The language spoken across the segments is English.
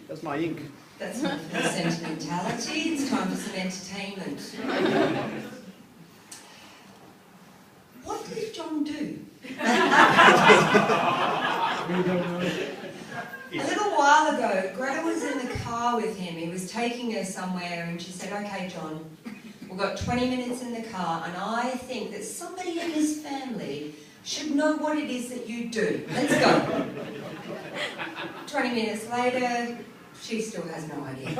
That's my ink. That's enough for the sentimentality. It's time for some entertainment. What did John do? A little while ago, Greta was in the car with him. He was taking her somewhere and she said, "Okay, John, we've got 20 minutes in the car and I think that somebody in this family should know what it is that you do. Let's go." 20 minutes later, she still has no idea.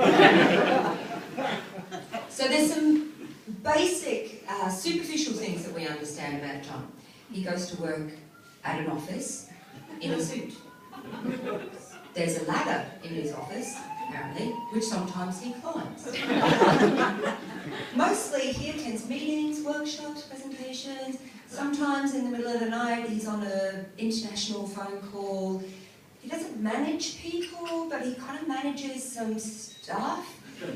So there's some basic, superficial things that we understand about John. He goes to work at an office in a suit. There's a ladder in his office, apparently, which sometimes he climbs. Mostly he attends meetings, workshops, presentations. Sometimes in the middle of the night he's on an international phone call. He doesn't manage people, but he kind of manages some stuff.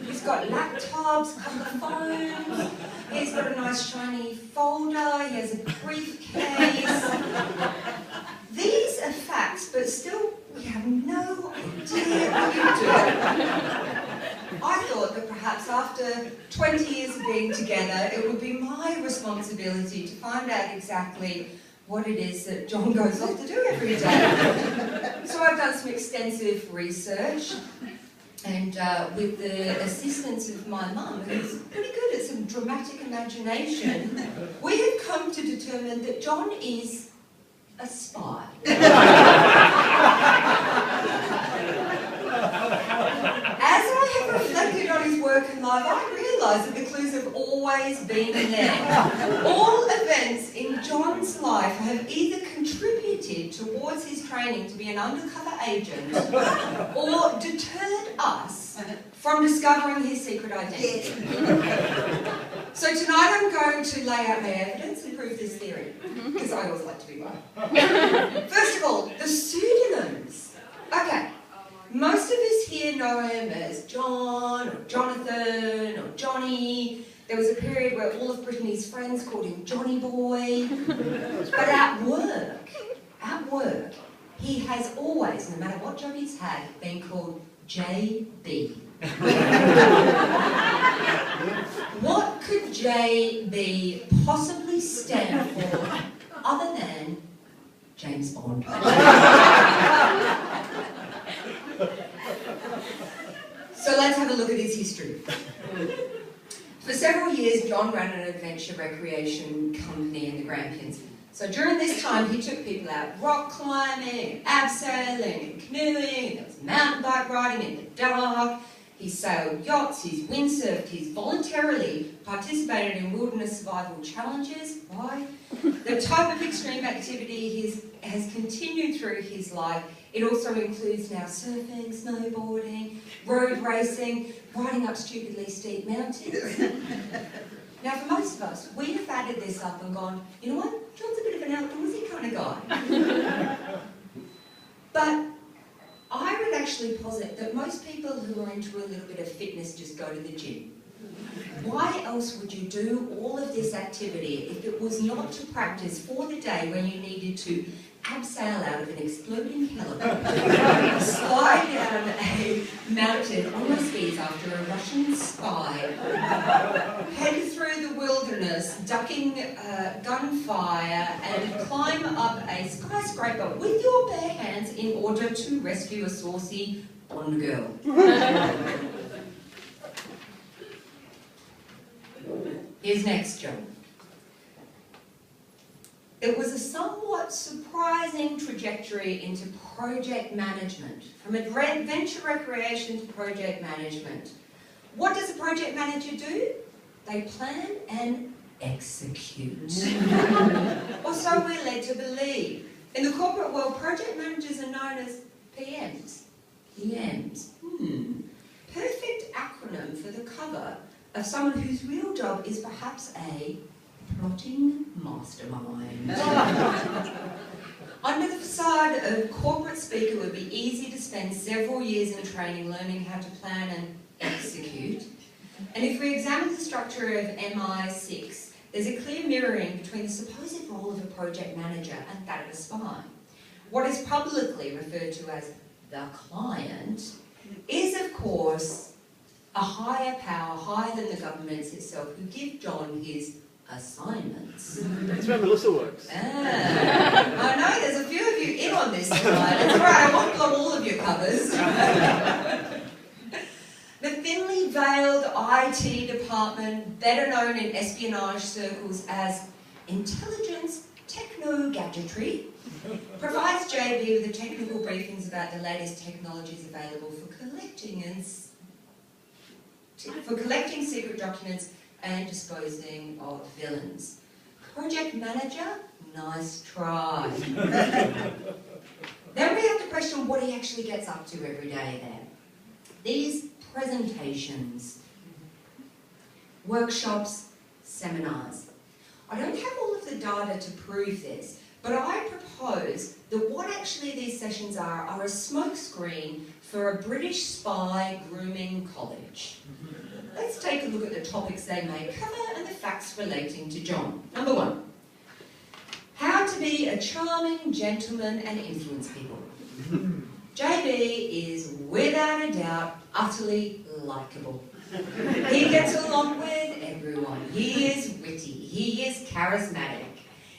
He's got laptops, a couple of phones. He's got a nice shiny folder. He has a briefcase. These are facts, but still we have no idea what you do. I thought that perhaps after 20 years of being together, it would be my responsibility to find out exactly what it is that John goes off to do every day. So I've done some extensive research, and with the assistance of my mum, who's pretty good at some dramatic imagination, we have come to determine that John is a spy. As I have reflected on his work and life, I realise that the clues have always been there. All events in John's life have either contributed towards his training to be an undercover agent or deterred us from discovering his secret identity. So tonight I'm going to lay out my evidence and prove this theory, because I always like to be right. First of all, the pseudonyms. Okay. Most of us here know him as John, or Jonathan, or Johnny. There was a period where all of Brittany's friends called him Johnny Boy. But at work, he has always, no matter what job he's had, been called JB. What could JB possibly stand for other than James Bond? So let's have a look at his history. For several years, John ran an adventure recreation company in the Grampians. So during this time, he took people out rock climbing, abseiling, and canoeing, and there was mountain bike riding in the dark. He sailed yachts, he's windsurfed, he's voluntarily participated in wilderness survival challenges. Why? The type of extreme activity has continued through his life. It also includes now surfing, snowboarding, road racing, riding up stupidly steep mountains. Now for most of us, we'd have added this up and gone, you know what, John's a bit of an outdoorsy kind of guy. But I would actually posit that most people who are into a little bit of fitness just go to the gym. Why else would you do all of this activity if it was not to practice for the day when you needed to abseil out of an exploding helicopter, slide down a mountain on my skis after a Russian spy, head through the wilderness, ducking gunfire, and climb up a skyscraper with your bare hands in order to rescue a saucy Bond girl? Here's next, John. It was a somewhat surprising trajectory into project management, from adventure recreation to project management. What does a project manager do? They plan and execute. Or so we're led to believe. In the corporate world, project managers are known as PMs. PMs. Perfect acronym for the cover of someone whose real job is perhaps a plotting mastermind. Under the facade of corporate speak, it would be easy to spend several years in training learning how to plan and execute. And if we examine the structure of MI6, there's a clear mirroring between the supposed role of a project manager and that of a spy. what is publicly referred to as the client, is of course a higher power, higher than the governments itself, who give John his assignments. That's where Melissa works. I know, there's a few of you in on this slide. It's alright, I won't blow all of your covers. The thinly veiled IT department, better known in espionage circles as intelligence techno-gadgetry, provides JB with the technical briefings about the latest technologies available for collecting secret documents and disposing of villains. Project manager, nice try. Then we have to question what he actually gets up to every day there. These presentations, workshops, seminars. I don't have all of the data to prove this, but I propose that what actually these sessions are a smokescreen for a British spy grooming college. Let's take a look at the topics they may cover and the facts relating to John. Number 1, how to be a charming gentleman and influence people. JB is, without a doubt, utterly likeable. He gets along with everyone. He is witty. He is charismatic.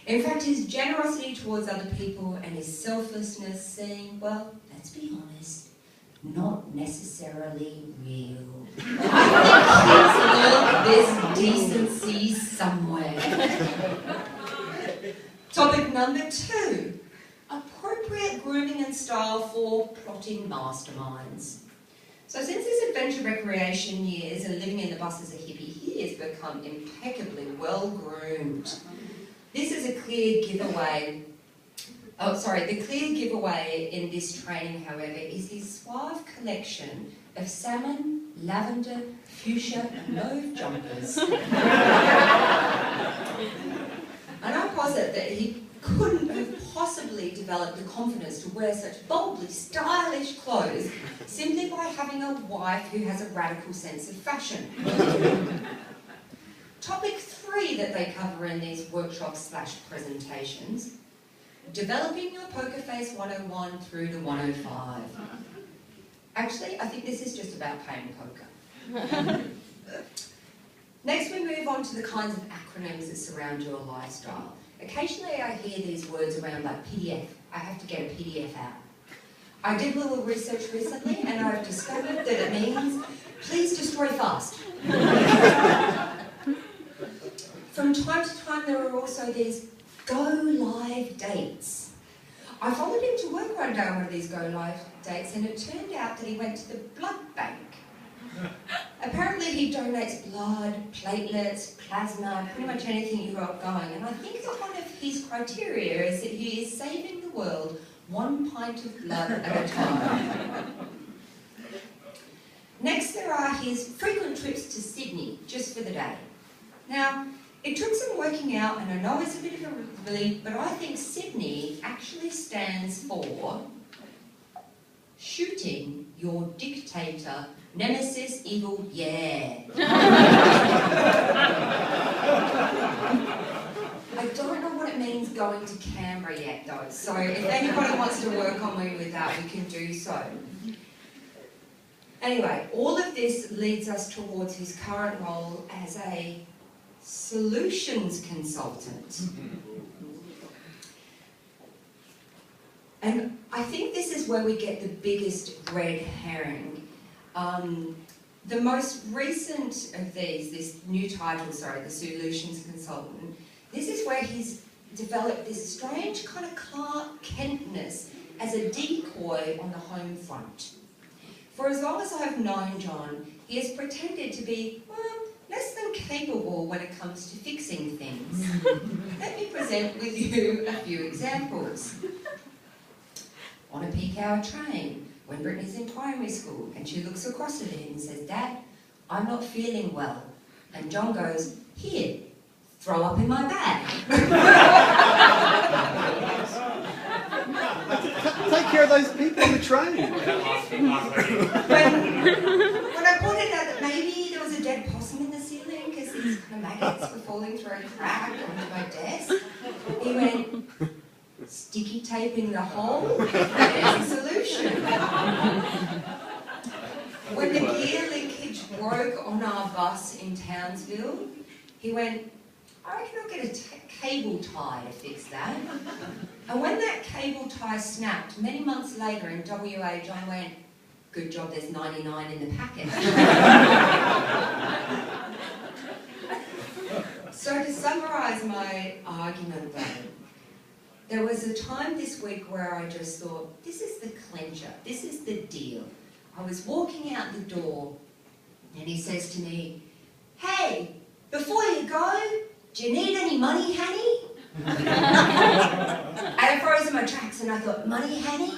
In fact, his generosity towards other people and his selflessness seem, well, let's be honest, not necessarily real. I think he's learned this decency somewhere. Topic number 2. Appropriate grooming and style for plotting masterminds. So since his adventure recreation years and living in the bus as a hippie, he has become impeccably well groomed. This is a clear giveaway. The clear giveaway in this training, however, is his suave collection of salmon, lavender, fuchsia, and mauve jumpers. And I posit that he couldn't have possibly developed the confidence to wear such boldly stylish clothes simply by having a wife who has a radical sense of fashion. Topic 3 that they cover in these workshops/presentations, developing your poker face 101 through to 105. Actually, I think this is just about playing poker. Next, we move on to the kinds of acronyms that surround your lifestyle. Occasionally I hear these words around like PDF. I have to get a PDF out. I did a little research recently and I've discovered that it means, please destroy fast. From time to time there are also these go live dates. I followed him to work one day on one of these go live dates and it turned out that he went to the blood bank. Apparently he donates blood, platelets, plasma, pretty much anything you've got going. And I think that one of his criteria is that he is saving the world 1 pint of blood at a time. Next there are his frequent trips to Sydney, just for the day. Now, it took some working out, and I know it's a bit of a relief, but I think Sydney actually stands for shooting your dictator, nemesis, evil, yeah. I don't know what it means going to Canberra yet though, so if anybody wants to work on me with that, we can do so. Anyway, all of this leads us towards his current role as a solutions consultant. And I think this is where we get the biggest red herring. The most recent of these, this new title, the solutions consultant, this is where he's developed this strange kind of Clark Kentness as a decoy on the home front. For as long as I've known John, he has pretended to be, well, less than capable when it comes to fixing things. Let me present with you a few examples. On a peak hour train, when Brittany's in primary school, and she looks across at him and says, "Dad, I'm not feeling well." And John goes, "Here, throw up in my bag." Take care of those people on the train. When I pointed out that maybe there was a dead possum in the ceiling because these kind of maggots were falling through a crack onto my desk, he went, sticky taping the hole, there's a solution. When the gear linkage broke on our bus in Townsville, he went, I reckon I'll get a cable tie to fix that. And when that cable tie snapped, many months later in WA, John went, good job there's 99 in the packet. So to summarise my argument though, there was a time this week where I just thought, this is the clincher, this is the deal. I was walking out the door and he says to me, hey, before you go, do you need any money, Hanny? And I froze in my tracks and I thought, money, Hanny?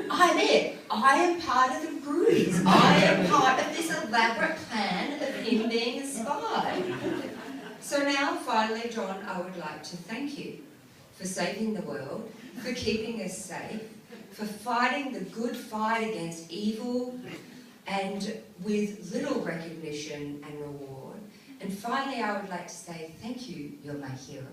I'm it. I am part of the Bruce. I am part of this elaborate plan of him being a spy. So now, finally, John, I would like to thank you for saving the world, for keeping us safe, for fighting the good fight against evil, and with little recognition and reward. And finally, I would like to say thank you, you're my hero.